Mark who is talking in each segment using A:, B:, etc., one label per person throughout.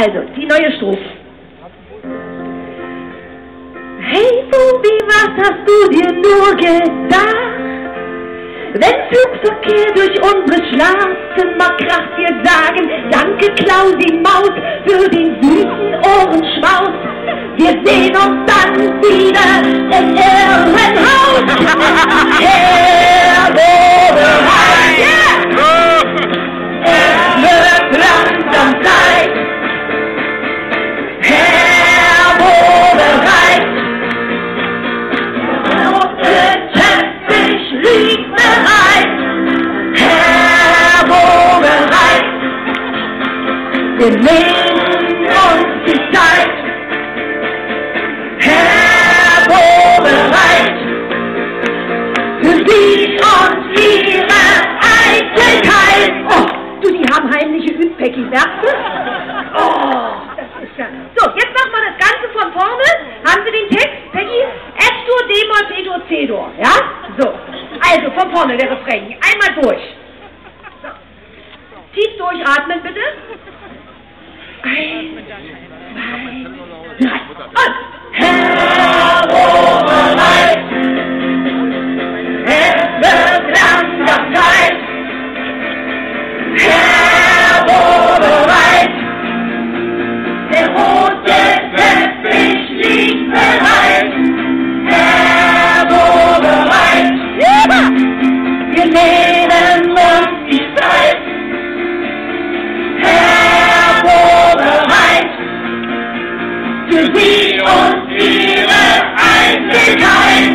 A: Also, die neue Strophe. Hey Bubi, was hast du dir nur gedacht? Wenn Flugverkehr durch unsere Schlafzimmer kracht, wir sagen danke Klausi Maus für den süßen Ohrenschmaus. Wir sehen uns dann wieder im Irrenhaus. Herr Bobereit, es wird langsam Zeit. Herr Bobereit, der rote Teppich liegt bereit. Herr Bobereit, wir nehmen uns die Zeit. Herr Bobereit, für Sie und Ihre Eitelkeit. Oh, du, die haben heimlich geübt, Peggy, merkst du? Oh, das ist ja... So, jetzt machen wir das Ganze von vorne. Haben Sie den Text, Peggy? F-Dur, D-Moll, C-Dur, C-Dur. Ja? So. Also, von vorne der Refrain. Einmal durch. So. Tief durchatmen, bitte. 1, 2, 3. Und Herr Bobereit, es wird langsam Zeit. Herr Bobereit, der rote Teppich liegt bereit. Herr Bobereit, wir nehmen uns die Zeit. Herr Bobereit, für Sie und Ihre Einzelkeit.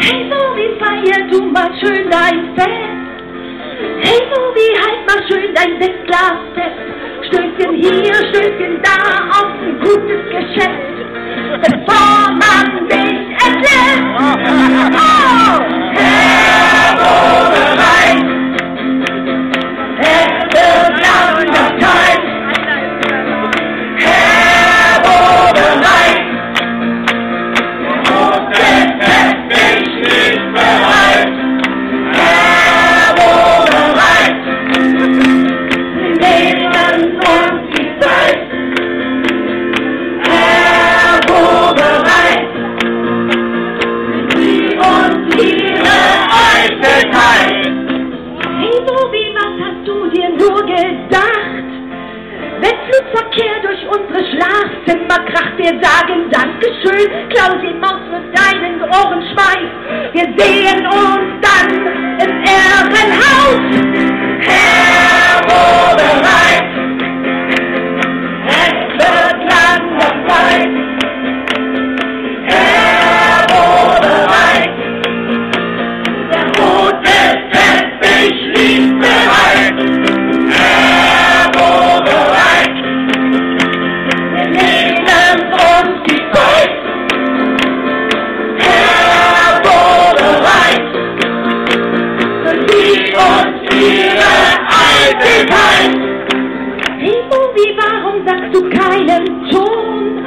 A: Hey Bobi, feier du mal schön dein Fest. Hey Bobi, halt mal schön dein Sektglas fest. Stößchen hier, Stößchen da auf ein gutes Geschäft, bevor man sich entlässt. Oh, Herr Bobereit, es wird langsam Zeit. Herr Bobereit, der rote Teppich liegt bereit. Herr Bobereit, wir nehmen uns die Zeit. Herr Bobereit, Sie und Ihre Eitelkeit. Hey Bobi, was hast du dir nur gedacht? Wenn Flugverkehr durch unsere Schlafzimmer kracht, wir sagen Dankeschön, Klausi Maus für deinen Ohrenschweiß. Wir sehen uns dann im Irrenhaus. Herr Bobereit, es wird langsam Zeit. Herr Bobereit, der rote Teppich liegt bereit. Herr Bobereit, wir nehmen uns die Zeit. Herr Bobereit, für Sie und Ihre Eitelkeit. Hey Bobi, warum sagst du keinen Ton?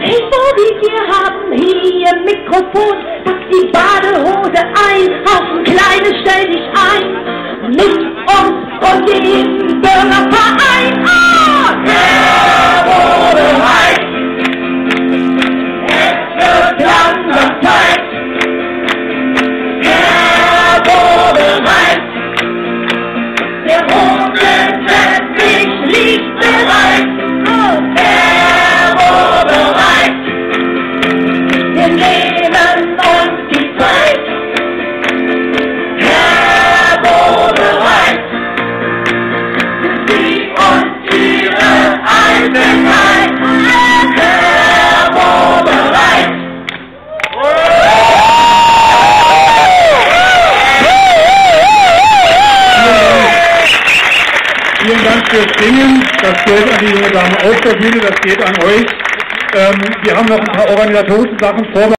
A: Hey Bobi, wir haben hier Mikrofon. Pack die Badehose ein, auf ein kleines stell dich ein. Mit uns und dem Bürgerverein. Oh! Herr Bobereit, es wird langsam Zeit. Herr Bobereit, der rote Teppich liegt bereit. Oh, Herr Bobereit, wir nehmen uns die Zeit. Herr Bobereit, für Sie und Ihre Eitelkeit. Herr Bobereit.
B: Vielen Dank fürs Singen. Das geht an die junge Dame auf der Bühne, das geht an euch. Wir haben noch ein paar organisatorische Sachen vor.